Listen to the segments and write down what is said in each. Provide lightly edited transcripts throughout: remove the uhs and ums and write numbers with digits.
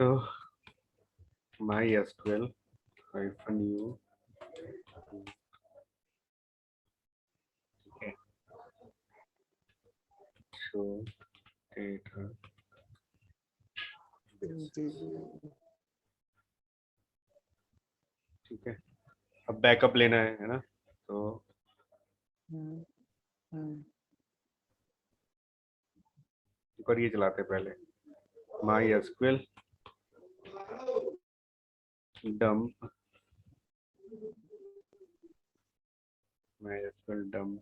तो my SQL hyphen you, ठीक है, शो डेटा, ठीक है। अब बैकअप लेना है ना, तो पर ये चलाते हैं पहले MySQL dump, MySQL dump,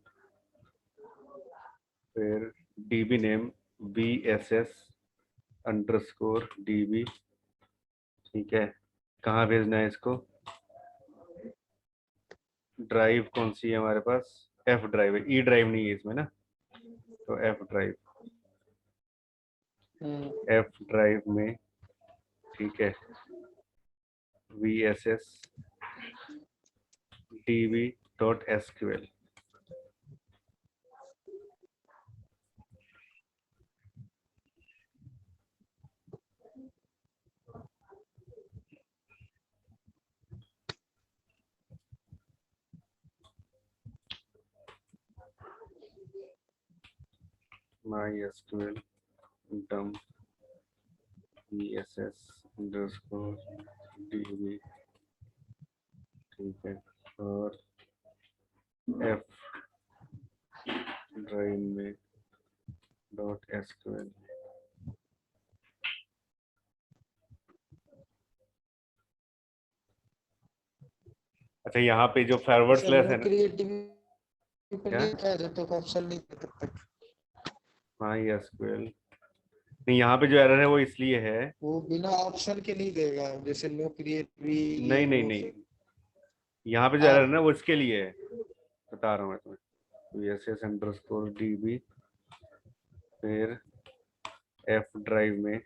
फिर DB name VSS underscore DB, ठीक है। कहाँ भेजना है इसको, ड्राइव कौन सी है हमारे पास, F ड्राइव है, E ड्राइव नहीं है इसमें ना, तो F ड्राइव, F ड्राइव में, ठीक है, VSS DB.SQL, MySQL dump VSS underscore DB, ठीक है, और F ड्राइव में .SQL, अच्छा यहाँ पे जो फॉरवर्ड स्लैश है ना, क्या जब तक ऑप्शन नहीं तब तक MySQL नहीं, यहाँ पे जो एरर है वो इसलिए है, वो बिना ऑप्शन के नहीं देगा, जैसे नो क्रिएट भी ये नहीं नहीं वो नहीं, यहाँ पे जो एरर है ना वो इसके लिए है, बता रहा हूँ मैं तुम्हें, VSS अंडरस्कोर DB, फिर F ड्राइव में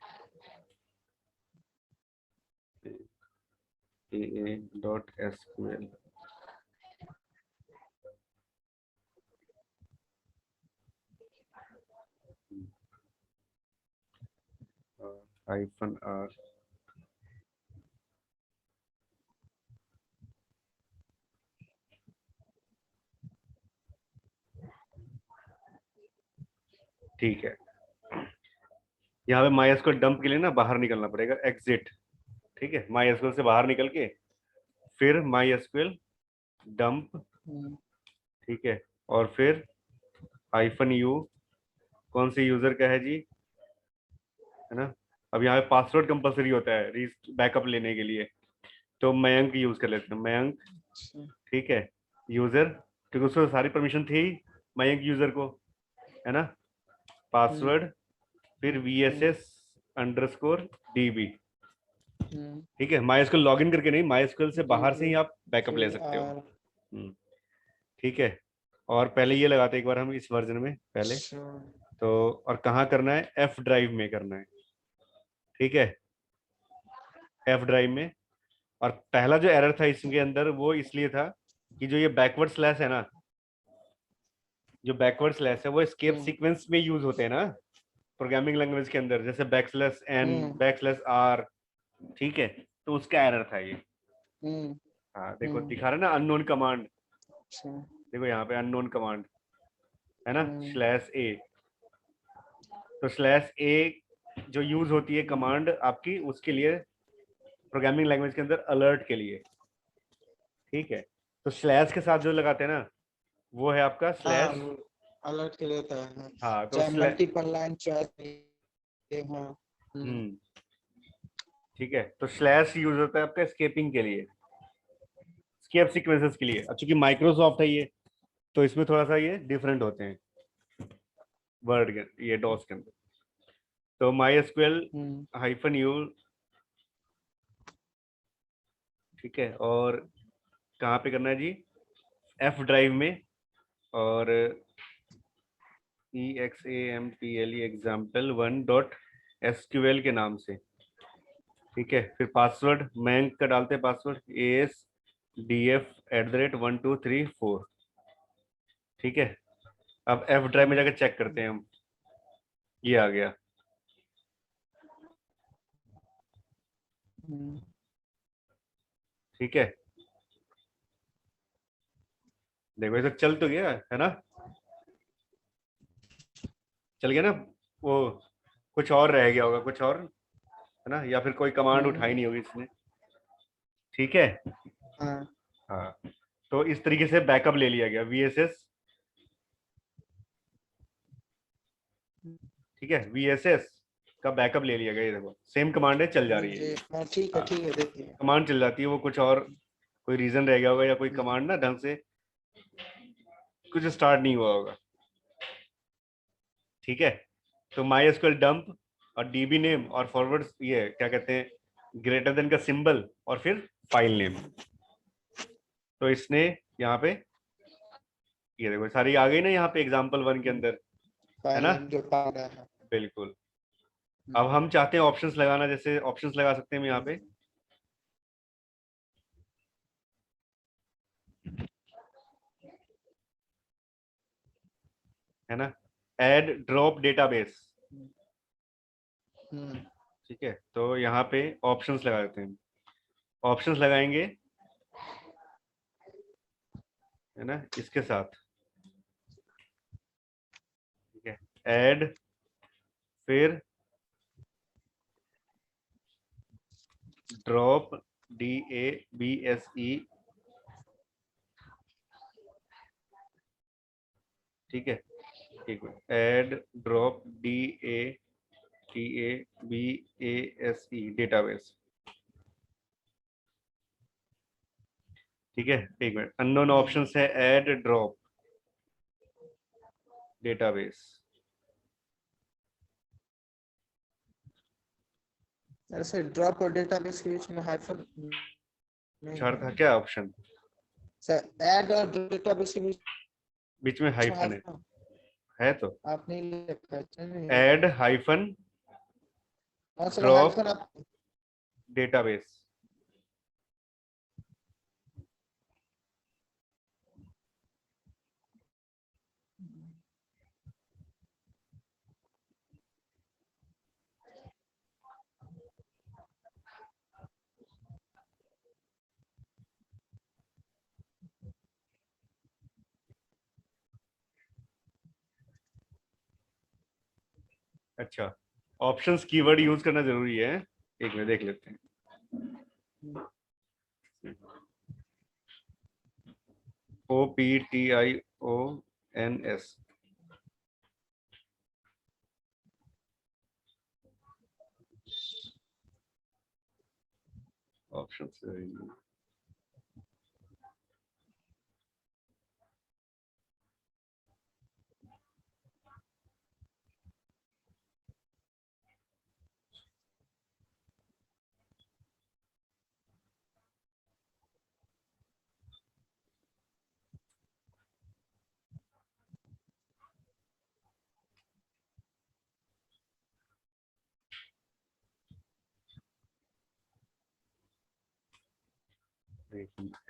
AA.SQL, -R, ठीक है। यहाँ पे MySQL डंप के लिए ना बाहर निकलना पड़ेगा, एग्जिट, ठीक है, MySQL से बाहर निकल के फिर MySQL डंप, ठीक है, और फिर -U, कौन से यूजर का है जी, है ना। अब यहाँ पे पासवर्ड कंपलसरी होता है बैकअप लेने के लिए, तो मयंक यूज कर लेते हैं, मयंक, ठीक है, यूजर, क्योंकि उसको सारी परमिशन थी मयंक यूजर को, है ना, पासवर्ड, फिर VSS अंडरस्कोर DB, ठीक है। MySQL लॉगिन करके नहीं, MySQL से बाहर से ही आप बैकअप ले सकते हो, ठीक है। और पहले ये लगाते एक बार हम इस वर्जन में पहले, तो और कहाँ करना है, F ड्राइव में करना है, ठीक है, F ड्राइव में। और पहला जो एरर था इसके अंदर वो इसलिए था कि जो ये बैकवर्ड स्लैश है ना, जो बैकवर्ड स्लैश है वो एस्केप सीक्वेंस में यूज होते हैं ना प्रोग्रामिंग लैंग्वेज के अंदर, जैसे \n \r, ठीक है, तो उसका एरर था ये। हाँ देखो दिखा रहा है ना अननोन कमांड, देखो यहाँ पे अननोन कमांड है ना, /a, तो /a जो यूज होती है कमांड आपकी उसके लिए प्रोग्रामिंग लैंग्वेज के अंदर अलर्ट के लिए, ठीक है। तो स्लैश के साथ जो लगाते हैं ना वो है आपका स्लैश, अलर्ट के लिए होता है, हाँ तो चाहे मल्टीपल लाइन चाहे, ठीक है, तो स्लैश यूज होता है आपका स्केपिंग के लिए, स्केप सीक्वेंसेस के लिए। अब चूंकि माइक्रोसॉफ्ट है ये, तो इसमें थोड़ा सा ये डिफरेंट होते हैं वर्ड के, ये डॉस के अंदर। तो MySQL-U, ठीक है, और कहाँ पे करना है जी, F ड्राइव में, और EXAMPLE example1.SQL के नाम से, ठीक है। फिर पासवर्ड बैंक का डालते हैं, पासवर्ड ASDF@1234, ठीक है। अब F ड्राइव में जाकर चेक करते हैं हम, ये आ गया, ठीक है, देखो ये तो चल तो गया है ना, चल गया ना। वो कुछ और रह गया होगा, कुछ और है ना, या फिर कोई कमांड उठाई नहीं होगी इसने। ठीक है, हाँ हाँ, तो इस तरीके से बैकअप ले लिया गया VSS। ठीक है, VSS का बैकअप ले लिया गया, ये देखो सेम कमांड है, चल जा रही है जी ये। हाँ हाँ, ठीक है देखिए। कमांड चल जाती है, वो कुछ और कोई रीजन रह गया होगा, या कोई कमांड ना ढंग से कुछ स्टार्ट नहीं हुआ होगा। ठीक है, तो MySQL डंप और DB नेम और फॉरवर्ड, ये क्या कहते हैं, ग्रेटर देन का सिंबल और फिर फाइल नेम। तो इसने यहाँ पे, ये देखो सारी आ गई ना यहाँ पे एग्जाम्पल 1 के अंदर, है फाइल ना। नेम जो पा रहा है। बिल्कुल। अब हम चाहते हैं ऑप्शंस लगाना, जैसे ऑप्शंस लगा सकते हैं हम यहाँ पे। है ना, ऐड ड्रॉप डेटाबेस। ठीक है, तो यहाँ पे ऑप्शंस लगा देते हैं, ऑप्शंस लगाएंगे, है ना, इसके साथ। ठीक है, ऐड, फिर ड्रॉप, DABSE। ठीक है, एक minute, add drop DATABASE database. ठीक है, एक मिनट, अननोन ऑप्शंस है, ऐड ड्रॉप डेटाबेस। ऐसे ड्रॉप और डेटाबेस के बीच में हाइफन नहीं चार है। था क्या ऑप्शन, सर ऐड और डेटाबेस के बीच बीच में में हाइफन हाइफन है तो आप नहीं लिखा है, नहीं है। ऐड हाइफन और सर ड्रॉप हाइफन आप डेटाबेस। अच्छा, ऑप्शंस कीवर्ड यूज करना जरूरी है, एक मिनट देख लेते हैं। OPTIONS, options.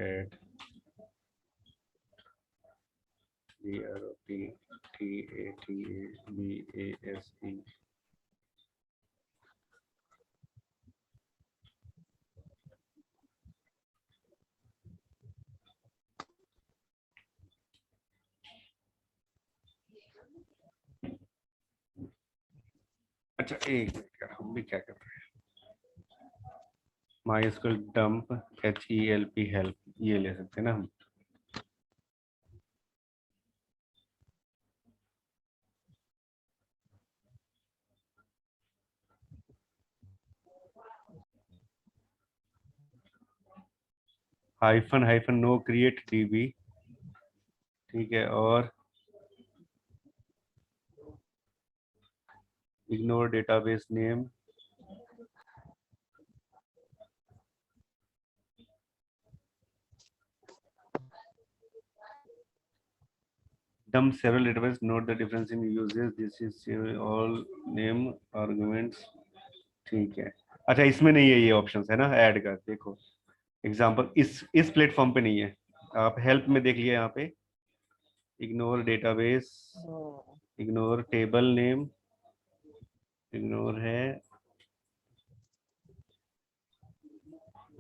Add DROPTATABASE। अच्छा एक मिनट यार, हम भी क्या कर रहे हैं, MySQL dump HELP help, ये ले सकते हैं ना हम। Hyphen hyphen no create DB। ठीक है, और ignore database name. dump several database, note the difference in uses, this is all name arguments। ठीक है, अच्छा इसमें नहीं है ये ऑप्शंस, है ना, ऐड का देखो एग्जांपल इस प्लेटफॉर्म पे नहीं है। आप हेल्प में देख लिया यहाँ पे, ignore database, ignore table name, ignore है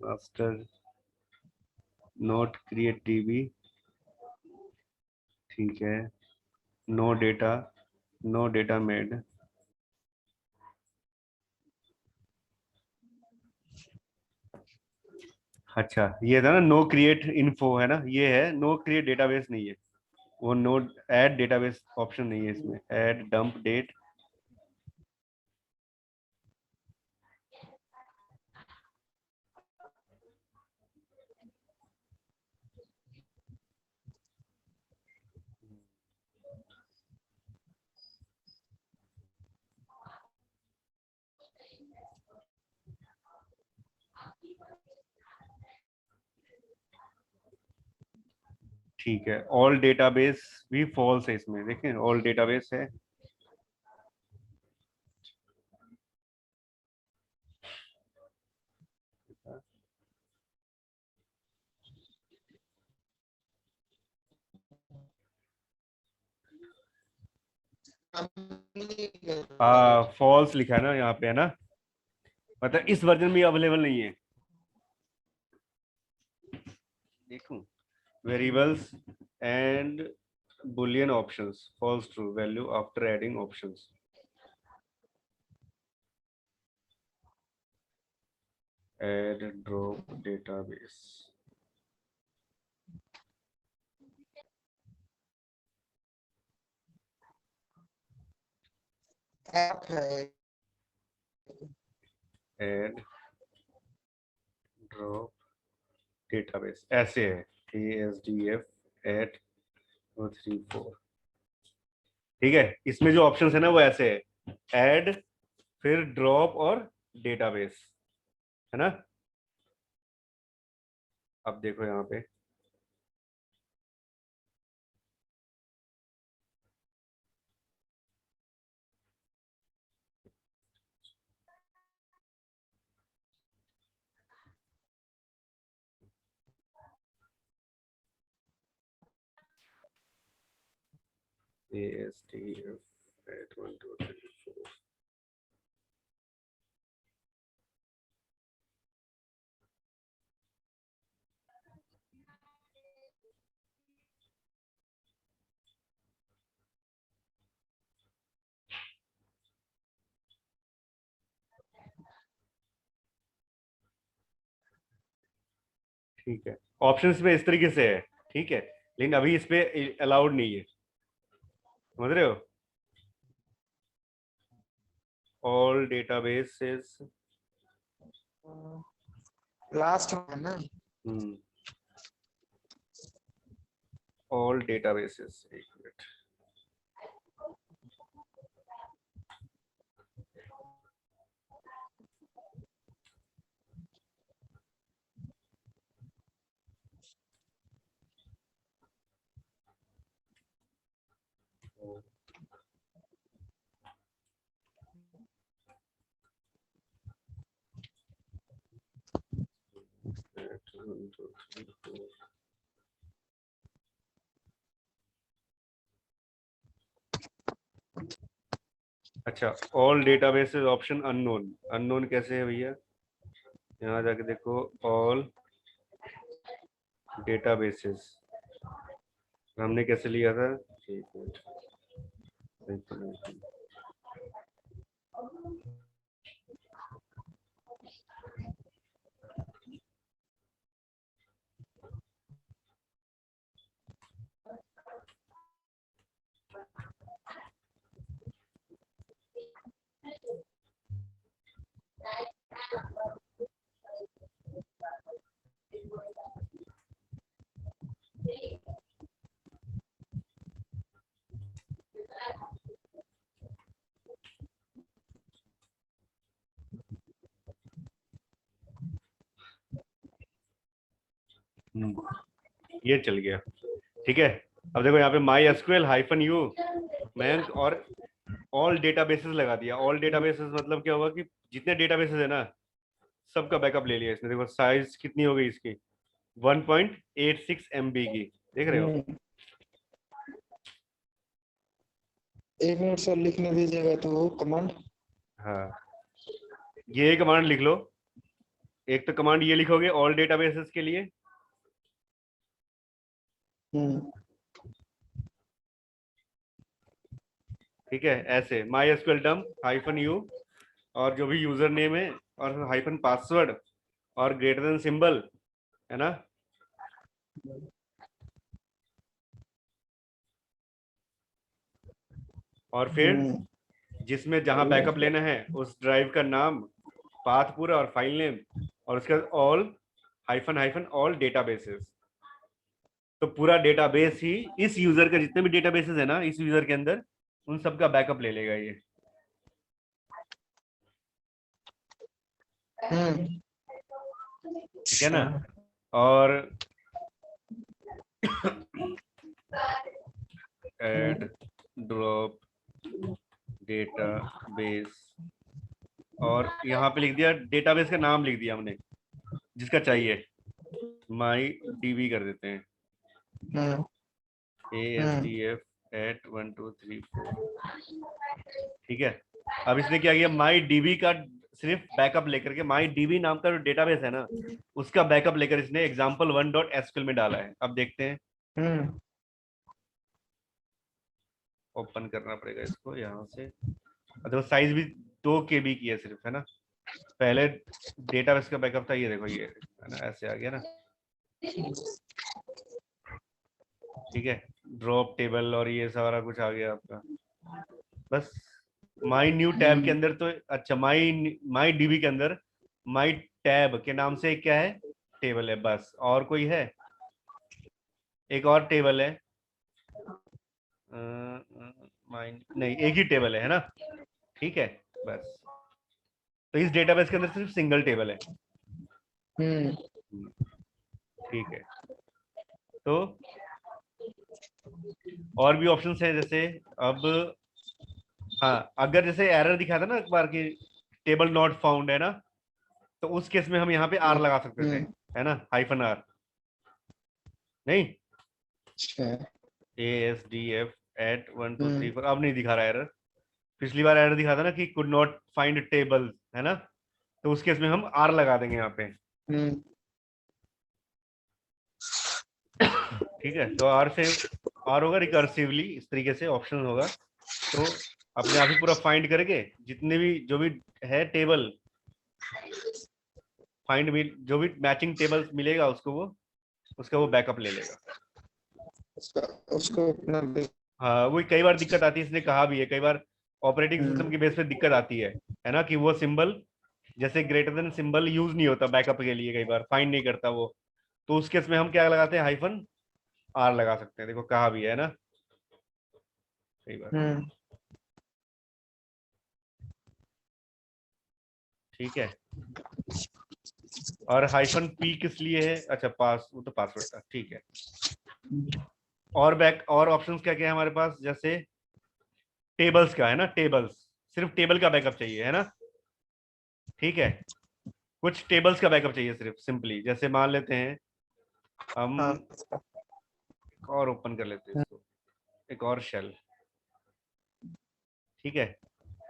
मास्टर नोट क्रिएट डीबी, ठीक है, नो डेटा मेड, अच्छा ये था ना नो क्रिएट इन्फो है ना, ये है नो क्रिएट डेटाबेस नहीं है, वो नो ऐड डेटाबेस ऑप्शन नहीं है इसमें, ऐड डंप डेट, ठीक है, ऑल डेटाबेस भी फॉल्स है इसमें, देखें ऑल डेटाबेस है, फॉल्स लिखा है ना यहाँ पे, है ना, मतलब इस वर्जन में अवेलेबल नहीं है। देखूं, variables and boolean options false true value after adding options, add drop database, app है। ऐड ड्रॉप डेटाबेस ऐसे है, ASDF एट 234, ठीक है, इसमें जो ऑप्शंस है ना वो ऐसे है, ऐड फिर ड्रॉप और डेटाबेस, है ना। अब देखो यहाँ पे, ASDF एट 1234, ठीक है, ऑप्शंस में इस तरीके से है, ठीक है, लेकिन अभी इस पे अलाउड नहीं है, समझ रहे हो, ऑल डेटाबेसेस, लास्ट में ना। ऑल डेटाबेसेस, एक मिनट, अच्छा, all databases option unknown, unknown कैसे है भैया, यहाँ जाके देखो, ऑल डेटाबेसेस हमने कैसे लिया था, एक मिनट, ये चल गया, ठीक है। अब देखो यहाँ पे my SQL hyphen you Mayank और ऑल डेटाबेसेस लगा दिया, ऑल डेटाबेसेस मतलब क्या होगा कि जितने डेटाबेसेस है ना सबका बैकअप ले लिया इसने, देखो साइज कितनी हो गई इसकी, 1.86 MB की, देख रहे हो। एक मिनट सर, लिखने दीजिएगा तो वो कमांड। हाँ, ये कमांड लिख लो, एक तो कमांड ये लिखोगे ऑल डेटाबेसेस के लिए, ठीक है, ऐसे MySQL dump -u और जो भी यूजर नेम है और हाइफन पासवर्ड और ग्रेटर देन सिंबल, है ना। और फिर जिसमें जहां बैकअप लेना है उस ड्राइव का नाम, पाथ पूरा और फाइल नेम, और उसके बाद ऑल हाइफन ऑल डेटाबेसेस। तो पूरा डेटाबेस ही इस यूजर का, जितने भी डेटाबेसेस है ना इस यूजर के अंदर, उन सब का बैकअप ले लेगा ये। ठीक है ना। और ऐड ड्रॉप डेटाबेस, और यहाँ पे लिख दिया डेटाबेस का नाम, लिख दिया हमने जिसका चाहिए, माई डीबी कर देते हैं, ASDF@1234। ठीक है। अब इसने क्या किया, माई डीबी का सिर्फ बैकअप लेकर के, माई डीबी नाम का जो डेटाबेस है ना उसका बैकअप लेकर इसने example1.sql में डाला है। अब देखते हैं, ओपन करना पड़ेगा इसको यहाँ से। देखो साइज भी 2 KB की है सिर्फ, है ना। पहले डेटाबेस का बैकअप था, ये देखो ये है ना, ऐसे आ गया ना। ठीक है, ड्रॉप टेबल और ये सारा कुछ आ गया आपका। बस माई न्यू टैब के अंदर तो, अच्छा माई डीबी के अंदर माई टैब के नाम से क्या है, टेबल है बस। और कोई है, एक और टेबल है, माई नहीं, एक ही टेबल है ना। ठीक है, बस। तो इस डेटाबेस के अंदर सिर्फ सिंगल टेबल है। ठीक है, तो और भी ऑप्शंस हैं, जैसे अब, हाँ अगर जैसे एरर दिखा था ना एक बार की टेबल नॉट फाउंड, है ना, तो उस केस में हम यहाँ पे आर लगा सकते थे, है ना, -r। नहीं, ASDF@1234, अब नहीं दिखा रहा एरर। पिछली बार एरर दिखा था ना कि कुड नॉट फाइंड टेबल, है ना, तो उस केस में हम आर लगा देंगे यहाँ पे। ठीक है, तो आर होगा रिकर्सिवली, इस तरीके से ऑप्शन होगा, तो अपने आप ही पूरा फाइंड करके जितने भी जो भी है टेबल फाइंड भी, जो भी मैचिंग टेबल मिलेगा उसका वो बैकअप ले लेगा। उसको हाँ वही, कई बार दिक्कत आती है, इसने कहा भी है कई बार ऑपरेटिंग सिस्टम की बेस पे दिक्कत आती है ना, कि वो सिंबल जैसे ग्रेटर देन सिंबल यूज नहीं होता बैकअप के लिए, कई बार फाइंड नहीं करता वो, तो उस केस में हम क्या लगाते हैं, -r लगा सकते हैं। देखो कहा भी है ना, कई बार। ठीक है, और -p किस लिए है, अच्छा पास, वो तो पासवर्ड था। ठीक है, और ऑप्शंस क्या क्या है हमारे पास, जैसे टेबल्स का है ना, टेबल्स, सिर्फ टेबल का बैकअप चाहिए, है ना। ठीक है, कुछ टेबल्स का बैकअप चाहिए सिर्फ, सिंपली जैसे मान लेते हैं हम, एक और ओपन कर लेते हैं इसको, एक और शेल। ठीक है,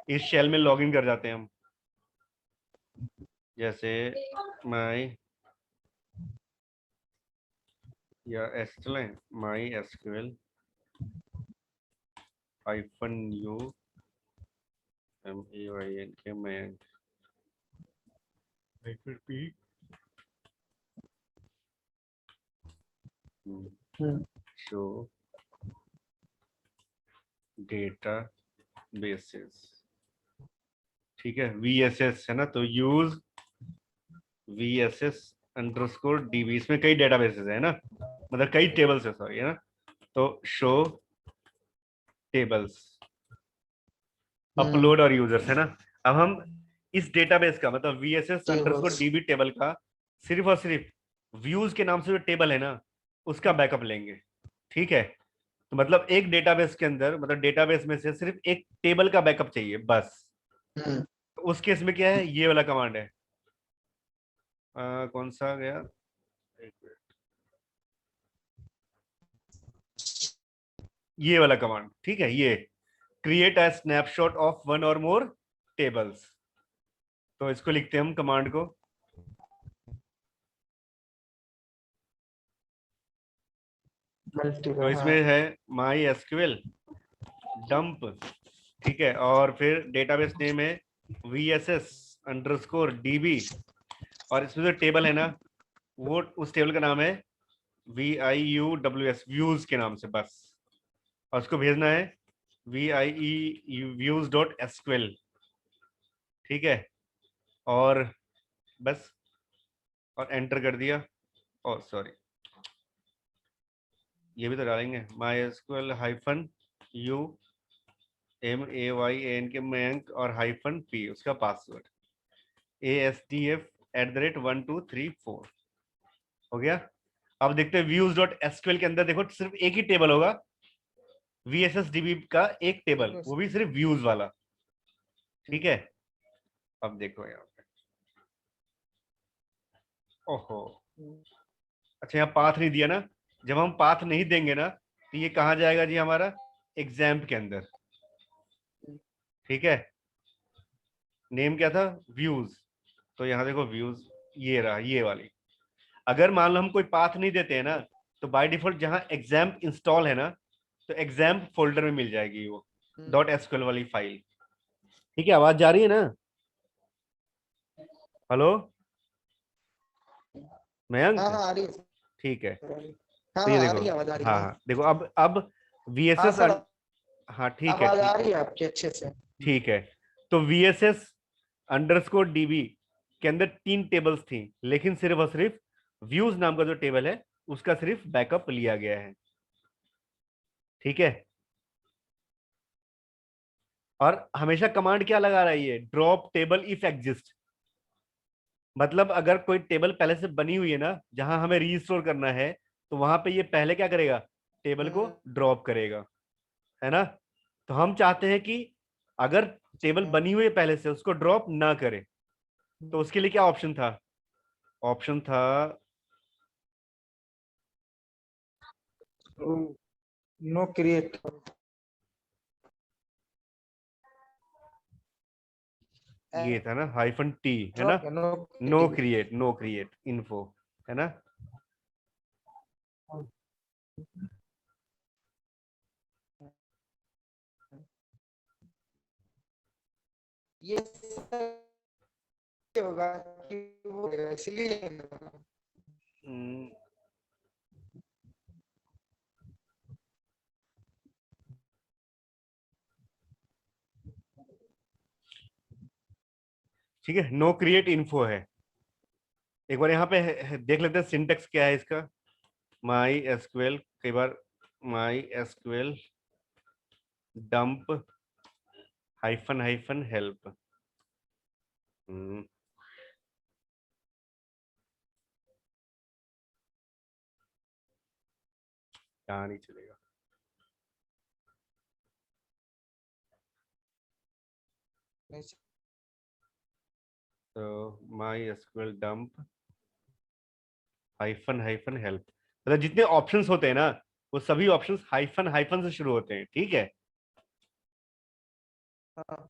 इस शेल में लॉगिन कर जाते हैं हम, जैसे माई या चलें MySQL -u main -p show data basis. ठीक है, VSS है ना, तो यूज VSS_DB, इसमें कई डेटाबेसेस है ना, मतलब कई टेबल्स है, सॉरी, है ना, तो शो टेबल्स, अपलोड और यूजर्स, है ना। अब हम इस डेटाबेस का मतलब VSS_DB टेबल का सिर्फ और सिर्फ व्यूज के नाम से जो टेबल है ना उसका बैकअप लेंगे। ठीक है, तो मतलब एक डेटाबेस के अंदर, मतलब डेटाबेस में से सिर्फ एक टेबल का बैकअप चाहिए बस। तो उस केस में क्या है, ये वाला कमांड है, कौन सा गया, एक मिनट, ये वाला कमांड। ठीक है, ये create a snapshot of one और मोर टेबल्स। तो इसको लिखते हैं हम कमांड को, तो मल्टीपल, हाँ। इसमें है माई एसक्यूएल डंप, ठीक है, और फिर डेटाबेस नेम है VSS_DB, और इसमें जो टेबल है ना, वो उस टेबल का नाम है VIUWS, व्यूज के नाम से बस, और उसको भेजना है VIE_views.sql, ठीक है, और बस, और एंटर कर दिया। और सॉरी, ये भी तो डालेंगे, MySQL-U MAYAN और -P उसका पासवर्ड ASDF@1234 हो गया। अब देखते हैं views.sql के अंदर, देखो सिर्फ एक ही टेबल होगा, VSSDB का एक टेबल, वो भी सिर्फ व्यूज वाला, ठीक है। अब देखो यहाँ पे, ओहो, अच्छा यहाँ पाथ नहीं दिया ना, जब हम पाथ नहीं देंगे ना, तो ये कहाँ जाएगा जी, हमारा एग्जाम के अंदर, ठीक है। नेम क्या था, व्यूज, तो यहाँ देखो व्यूज, ये रहा, ये वाली। अगर मान लो हम कोई पाथ नहीं देते हैं ना, तो बाय डिफॉल्ट जहां एग्जाम इंस्टॉल है ना, तो एग्जाम फोल्डर में मिल जाएगी वो .sql वाली फाइल, ठीक है। आवाज जा रही है ना, हेलो मयंक, हाँ हाँ आ रही है ठीक है। सर, आ रही है। हाँ तो हाँ ये आ देखो, रही है, आवाज आ रही हाँ है। हाँ देखो, अब हाँ VSS, सर, हाँ ठीक है, आवाज आ ठीक, रही है आपकी अच्छे से। ठीक है। तो VSS_DB के अंदर 3 टेबल्स थी, लेकिन सिर्फ और सिर्फ व्यूज नाम का जो टेबल है, उसका सिर्फ बैकअप लिया गया है, ठीक है। और हमेशा कमांड क्या लगा रहा है ये, ड्रॉप टेबल इफ एग्जिस्ट, मतलब अगर कोई टेबल पहले से बनी हुई है ना, जहां हमें रीस्टोर करना है, तो वहां पे ये पहले क्या करेगा, टेबल को ड्रॉप करेगा, है ना। तो हम चाहते हैं कि अगर टेबल बनी हुई है पहले से, उसको ड्रॉप ना करे, तो उसके लिए क्या ऑप्शन था, ऑप्शन था, नो क्रिएट, ये था ना -T, है ना, drop no no create info, है ना। ये होगा कि वो इसलिए। हम्म, ठीक है, नो क्रिएट इन्फो है। एक बार यहाँ पे देख लेते हैं सिंटेक्स क्या है इसका, माई एसक्यूएल, कई बार माई एसक्यूएल डंप -हेल्प, यहाँ नहीं चलेगा। तो माई एसक्यूएल डंप -हेल्प, मतलब जितने ऑप्शंस होते हैं ना, वो सभी ऑप्शंस हाइफन हाइफन से शुरू होते हैं, ठीक है। हाँ,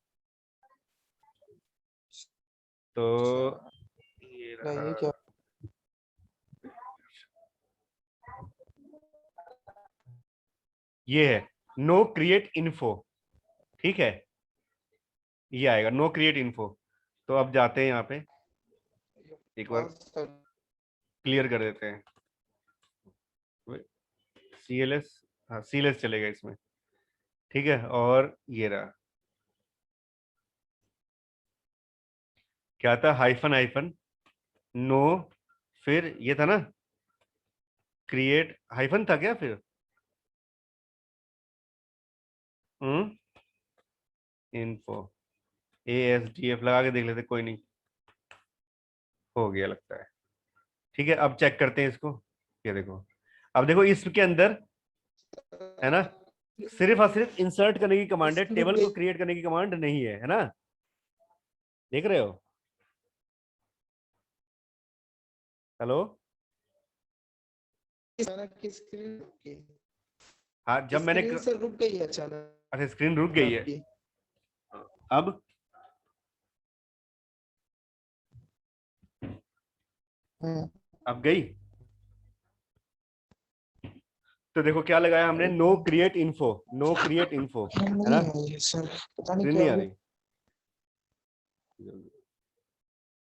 तो अच्छा, ये रहा, नहीं क्या। ये है नो क्रिएट इन्फो, ठीक है, ये आएगा नो क्रिएट इन्फो। तो अब जाते हैं यहाँ पे, एक बार क्लियर कर देते हैं, CLS, हाँ CLS चलेगा इसमें, ठीक है। और ये रहा, क्या था, हाइफन हाइफन नो, फिर ये था ना क्रिएट, हाइफन था क्या फिर, इन्फो, ASDF लगा के देख लेते, कोई नहीं, हो गया लगता है, ठीक है। अब चेक करते हैं इसको, ये देखो, अब देखो इसके अंदर, है ना, सिर्फ और सिर्फ इंसर्ट करने की कमांड है, टेबल को क्रिएट करने की कमांड नहीं है, है ना, देख रहे हो, हेलो, स्क्रीन हाँ जब मैंने से रुक गई है अचानक अच्छा स्क्रीन रुक गई है, आपकी। अब हम्म, अब गई, तो देखो क्या लगाया हमने, no create info, no create info, है नहीं ना? है ये सर, पता नहीं क्या नहीं आ हो। रही,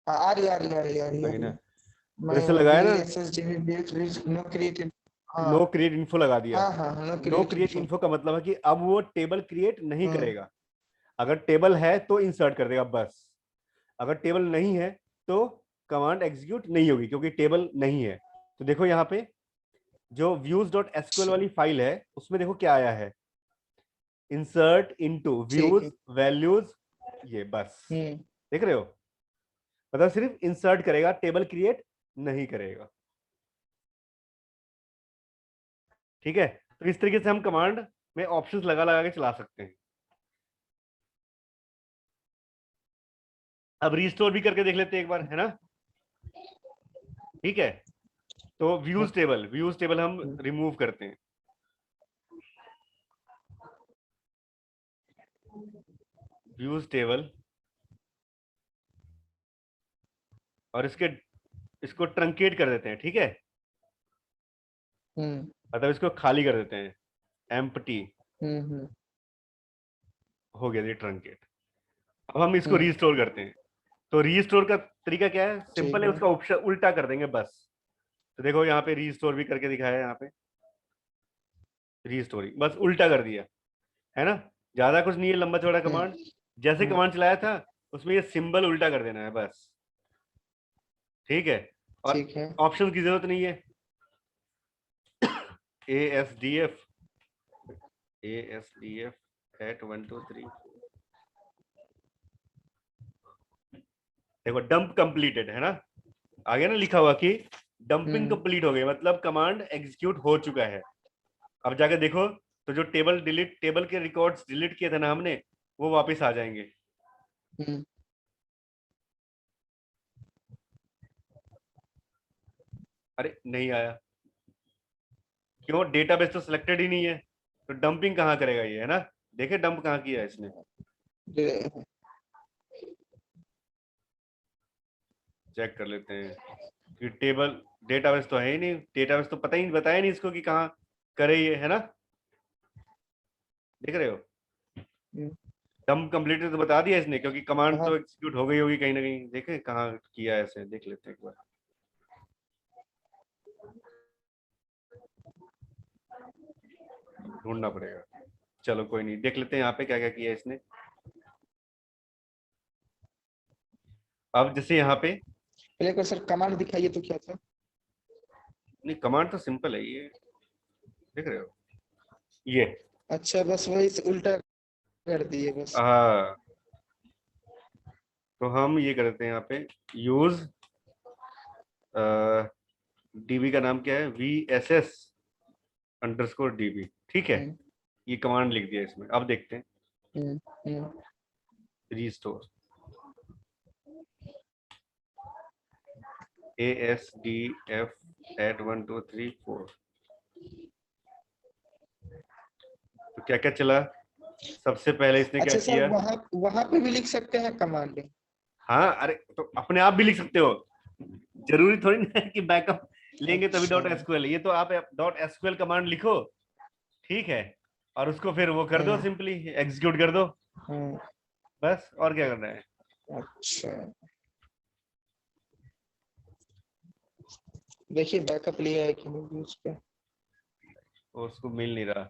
हाँ, आ रही, आ रही, आ रही, आ रही, आ वही रही ना, है। तो जैसे मैं लगाया वी ना, S S D no creative. हाँ नो क्रिएट इन्फो लगा दिया। हाँ हाँ, no no create create info. Info का मतलब है कि अब वो टेबल क्रिएट नहीं हम्म करेगा। अगर टेबल है तो इंसर्ट कर देगा बस, अगर टेबल नहीं है तो कमांड एग्जीक्यूट नहीं होगी, क्योंकि टेबल नहीं है। तो देखो यहाँ पे जो व्यूज डॉट एसक्यूएल अच्छा, वाली फाइल है उसमें देखो क्या आया है, इंसर्ट इनटू ठीक व्यूज है। वैल्यूज, ये बस, हम्म देख रहे हो? मतलब सिर्फ इंसर्ट करेगा, टेबल क्रिएट नहीं करेगा। ठीक है, तो इस तरीके से हम कमांड में ऑप्शंस लगा लगा के चला सकते हैं। अब रिस्टोर भी करके देख लेते हैं एक बार, है ना? ठीक है, तो व्यूज टेबल हम हम्म रिमूव करते हैं। व्यूज टेबल, और इसको ट्रंकेट कर देते हैं। ठीक है, हम्म मतलब इसको खाली कर देते हैं, एम्प्टी, हम्म हो गया ये ट्रंकेट। अब हम इसको हम्म, रीस्टोर करते हैं। तो रीस्टोर का तरीका क्या है, ठीक सिंपल है, है। उसका ऑप्शन उल्टा कर देंगे बस। तो देखो यहाँ पे रीस्टोर भी करके दिखाया है, यहाँ पे रीस्टोरिंग बस उल्टा कर दिया, है ना? ज्यादा कुछ नहीं है, लंबा चौड़ा हम्म कमांड, जैसे हम्म, कमांड चलाया था उसमें ये सिंबल उल्टा कर देना है बस। ठीक है, और ठीक है। ऑप्शन की जरूरत नहीं है। ASDF, ASDF एट 1 2 3, देखो डंप कंप्लीटेड, है ना? आगे ना लिखा हुआ कि डंपिंग हम्म कंप्लीट हो गई, मतलब कमांड एग्जीक्यूट हो चुका है। अब जाके देखो, तो जो टेबल के रिकॉर्ड्स डिलीट किए थे ना हमने, वो वापस आ जाएंगे। हम्म, अरे नहीं आया, क्यों? डेटाबेस तो सिलेक्टेड ही नहीं है, तो डंपिंग कहाँ करेगा ये, है ना? देखे डंप कहाँ किया है इसने, दे- चेक कर लेते हैं कि टेबल, डेटाबेस तो है ही नहीं, डेटाबेस तो पता ही बताया नहीं इसको कि कहाँ करे ये, है ना? देख रहे हो, हम्म, डंप कंप्लीटेड तो बता दिया इसने, क्योंकि कमांड कहाँ? तो एग्जीक्यूट हो गई होगी कहीं ना कहीं। देखे कहाँ किया है, ऐसे देख लेते हैं एक बार। ढूंढना पड़ेगा, चलो कोई नहीं, देख लेते हैं यहाँ पे क्या क्या किया है इसने। अब जैसे यहाँ पे, पहले एक बार सर कमांड दिखाइए तो क्या था। नहीं कमांड तो सिंपल है ये, देख रहे हो ये, अच्छा, बस वही से उल्टा कर दिए बस। हाँ, तो हम ये करते हैं यहाँ पे, यूज डीबी का नाम क्या है, VSS_DB, ठीक है? हम्म ये कमांड लिख दिया इसमें। अब देखते हैं, हम्म हम्म रीस्टोर, ASDF एट 1 2 3 4, तो क्या क्या चला? सबसे पहले इसने क्या अच्छा सर, किया, वहां वहां पे भी लिख सकते हैं कमांड? हाँ, अरे तो अपने आप भी लिख सकते हो, जरूरी थोड़ी ना है कि बैकअप लेंगे तभी अच्छा। डॉट एसक्यूएल, ये तो आप डॉट एसक्यूएल कमांड लिखो, ठीक है, और उसको फिर वो कर दो, हम्म सिंपली एग्जीक्यूट कर दो, हम्म, बस, और क्या करना है? अच्छा, देखिए बैकअप लिया है कि नहीं उस पे। वो उसको मिल नहीं रहा।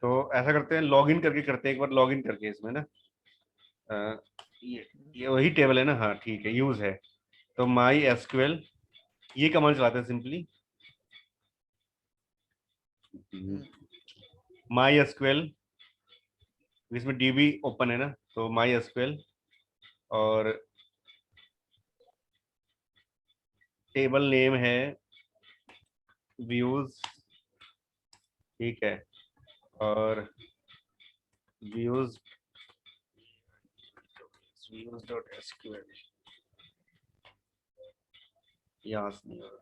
तो ऐसा करते हैं, लॉगिन करके करते हैं एक बार, लॉगिन करके इसमें ना, अ, ये वही टेबल है ना, हाँ ठीक है, यूज है, तो माई एसक्यूएल, ये कमांड चलाते हैं सिंपली, हम्म माई एसक्यूएल, इसमें डीबी ओपन है ना, तो माई एसक्यूएल, और टेबल नेम है व्यूज, ठीक है, और व्यूज, व्यूज डॉट एसक्यूएल, यहाँ से नहीं होगा,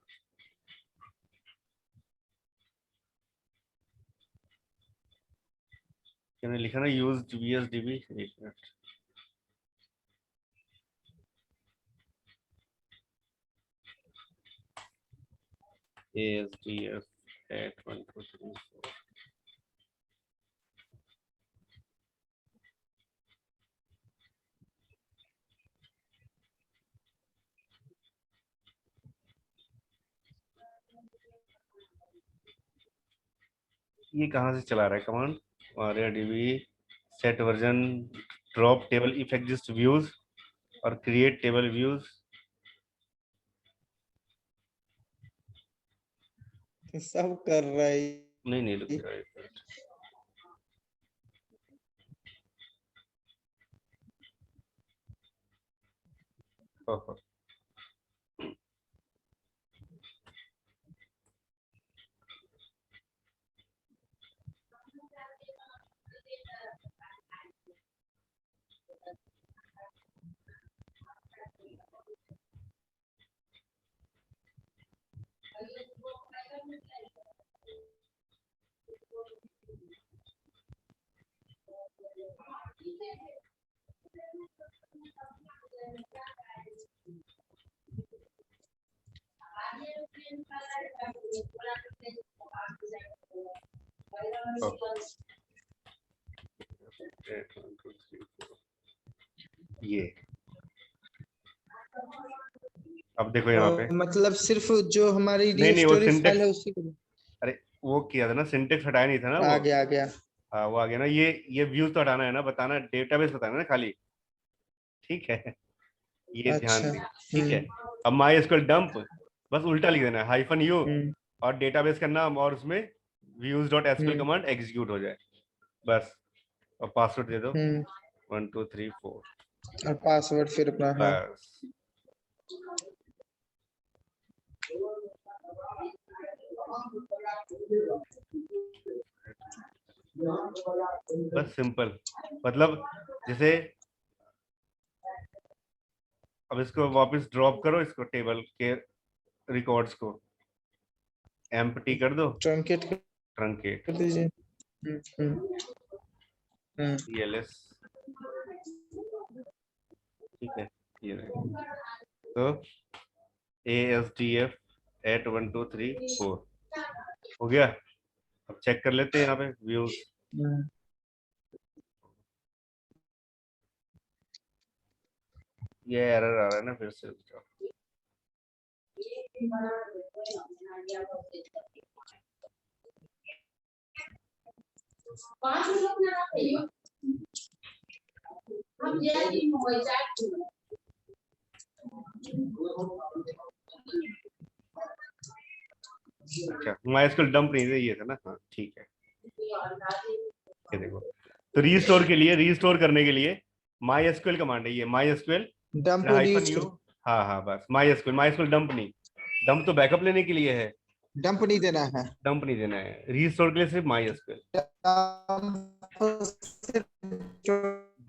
क्या मैंने लिखा ना, यूज वीएसडीबी, एक मिनट, ASDF@1234। ये कहाँ से चला रहा है command? MariaDB set version, drop table if exist views और क्रिएट टेबल व्यूज। सब कर रहा है। नहीं नहीं, रुक जाओ एक मिनट। ओहो, ये अब देखो यहाँ पे। मतलब सिर्फ जो हमारी नहीं नहीं, वो स्टोरी फाइल सिंटेक्स, है उसी को। अरे वो किया था ना, सिंटेक्स हटाया नहीं था ना वो। आ गया। हाँ वो आ गया ना। ये व्यूज तो हटाना है ना, बताना डेटाबेस बताना है ना खाली। ठीक है, ये ध्यान अच्छा। दी। ठीक है, अब माई एसक्यूएल डंप बस उल्टा लिख देना है, -u हम्म और डेटाबेस का नाम, और उसमें व्यूज डॉट एसक्यूएल हम्म कमांड एग्जीक्यूट हो जाए बस। और पासवर्ड दे दो हम्म 1 2 3 4 और पासवर्ड फिर अपना। हाँ। बस। बस सिंपल, मतलब जैसे अब इसको वापस ड्रॉप करो, इसको टेबल के रिकॉर्ड्स को एम्प्टी कर दो, ट्रंकेट ट्रंकेट कर दीजिए। हम्म हम्म CLS। ठीक है, ये रहे। तो ASDF@1234 हो गया। अब चेक कर लेते हैं यहाँ पे व्यूज। हम्म। ये एरर आ रहा है ना फिर से, रुक जाओ। अच्छा, MySQL डंप नहीं था, ये था ना। हाँ ठीक है, ये देखो। तो रीस्टोर के लिए, रीस्टोर करने के लिए MySQL कमांड है ये, MySQL dump to use -u। हाँ हाँ बस MySQL डंप नहीं, डंप तो बैकअप लेने के लिए है, डंप नहीं देना है। डंप नहीं देना है। रीस्टोर के लिए सिर्फ MySQL।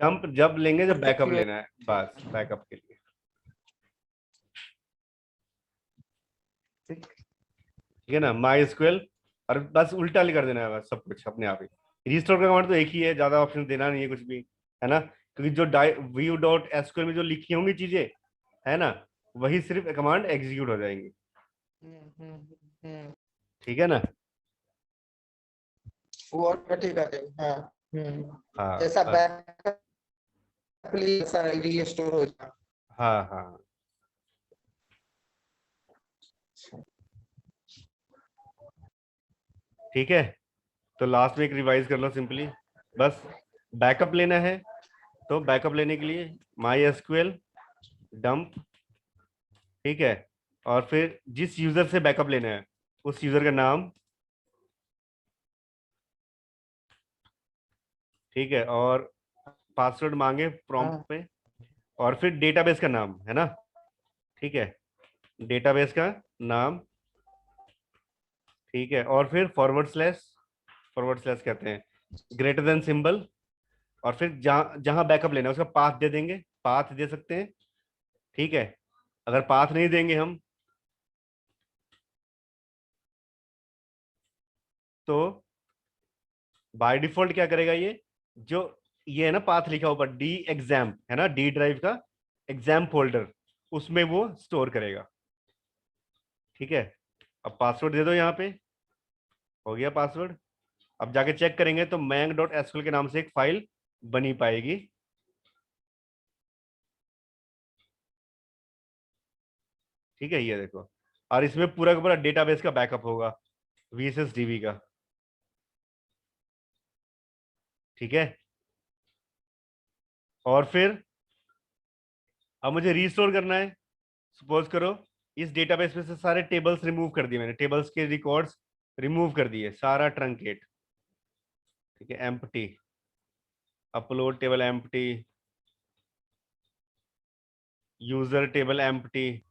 डंप जब लेंगे जब बैकअप लेना है, बस बैकअप के लिए। ठीक है ना, MySQL और बस उल्टा कर देना है बस सब कुछ अपने आप ही। रीस्टोर का कमांड तो एक ही है, ज्यादा ऑप्शन देना नहीं है कुछ भी, है ना। क्योंकि जो view डॉट एसक्यूएल में जो लिखी होंगी चीजें, है ना, वही सिर्फ कमांड एग्जीक्यूट हो जाएंगी। ठीक है ना। वो ऑटोमेटिक आ जाएगा। हाँ। हाँ जैसा बस। बैकअप रीस्टोर हो जाए। हाँ हाँ ठीक है। तो लास्ट में एक रिवाइज कर लो सिंपली, बस बैकअप लेना है। तो बैकअप लेने के लिए MySQL डंप, ठीक है, और फिर जिस यूजर से बैकअप लेना है उस यूजर का नाम, ठीक है, और पासवर्ड मांगे प्रॉम्प्ट हाँ। पे, और फिर डेटाबेस का नाम, है ना। ठीक है, डेटाबेस का नाम, ठीक है, और फिर फॉरवर्ड स्लैश कहते हैं, ग्रेटर देन सिंबल, और फिर जहां जहां बैकअप लेना है उसका पाथ दे देंगे, पाथ दे सकते हैं। ठीक है, अगर पाथ नहीं देंगे हम तो बाय डिफॉल्ट क्या करेगा ये, जो ये है ना पाथ लिखा ऊपर डी एग्जाम, है ना, डी ड्राइव का एग्जाम फोल्डर, उसमें वो स्टोर करेगा। ठीक है, अब पासवर्ड दे दो, यहाँ पे हो गया पासवर्ड। अब जाके चेक करेंगे तो mang.sql के नाम से एक फाइल बनी पाएगी। ठीक है, ये देखो, और इसमें पूरा का पूरा डेटाबेस का बैकअप होगा, VSSDB का। ठीक है, और फिर अब मुझे रीस्टोर करना है। सपोज करो इस डेटाबेस में से सारे टेबल्स रिमूव कर दिए मैंने, टेबल्स के रिकॉर्ड्स रिमूव कर दिए, सारा ट्रंकेट। ठीक है, empty, upload table empty, user table empty,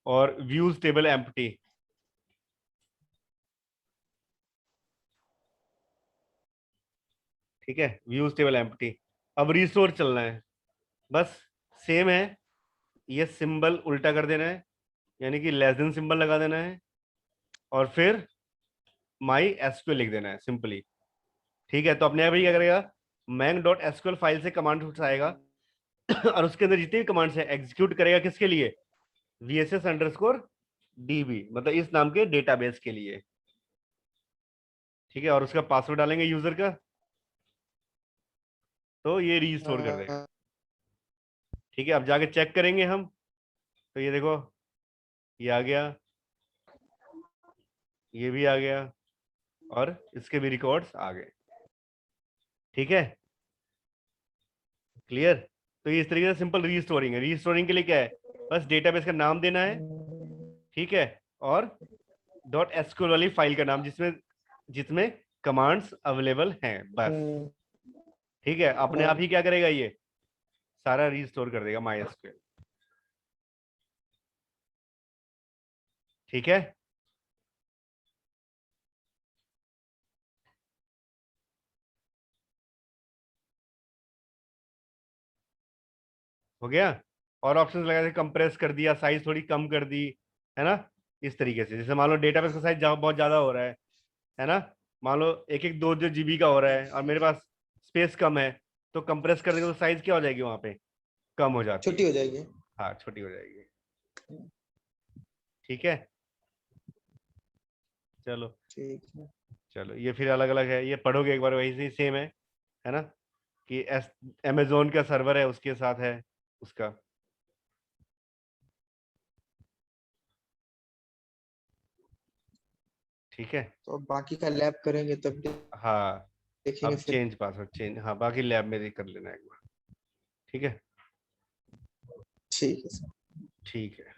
और व्यूज टेबल एम्प्टी। ठीक है, व्यूज टेबल एम्प्टी। अब रिस्टोर चलना है, बस सेम है, ये सिंबल उल्टा कर देना है, यानी कि लेस देन सिंबल लगा देना है, और फिर माई एसक्यूएल लिख देना है सिंपली। ठीक है, तो अपने आप ही क्या करेगा, mang.sql फाइल से कमांड उठाएगा और उसके अंदर जितनी भी कमांड्स है एग्जीक्यूट करेगा, किसके लिए, VSS_DB, मतलब इस नाम के डेटाबेस के लिए। ठीक है, और उसका पासवर्ड डालेंगे यूजर का, तो ये रीस्टोर कर देगा। ठीक है, अब जाके चेक करेंगे हम, तो ये देखो, ये आ गया, ये भी आ गया, और इसके भी रिकॉर्ड्स आ गए। ठीक है, क्लियर। तो ये इस तरीके से सिंपल रीस्टोरिंग है। रीस्टोरिंग के लिए क्या है, बस डेटाबेस का नाम देना है, ठीक है, और .sql वाली फाइल का नाम जिसमें जिसमें कमांड्स अवेलेबल हैं, बस। ठीक है, अपने आप ही क्या करेगा, ये सारा रीस्टोर कर देगा MySQL। ठीक है, हो गया। और ऑप्शन लगा के कंप्रेस कर दिया, साइज थोड़ी कम कर दी, है ना, इस तरीके से। जैसे मान लो डेटाबेस का साइज बहुत ज्यादा हो रहा है ना, मान लो 1-1 2 GB का हो रहा है और मेरे पास स्पेस कम है, तो कंप्रेस कर देंगे तो साइज क्या हो जाएगी वहां पे, कम हो जाती छोटी है। हो जाएगी। हाँ, छोटी हो जाएगी। ठीक है, चलो। ठीक है। चलो, ये फिर अलग अलग है, ये पढ़ोगे एक बार, वही से सेम है ना, कि अमेजोन का सर्वर है उसके साथ है उसका। ठीक है, तो अब बाकी का लैब करेंगे तब हाँ, देखेंगे अब फिर। चेंज पासवर्ड चेंज, हाँ, बाकी लैब में कर लेना एक बार। ठीक है, ठीक है सर। ठीक है।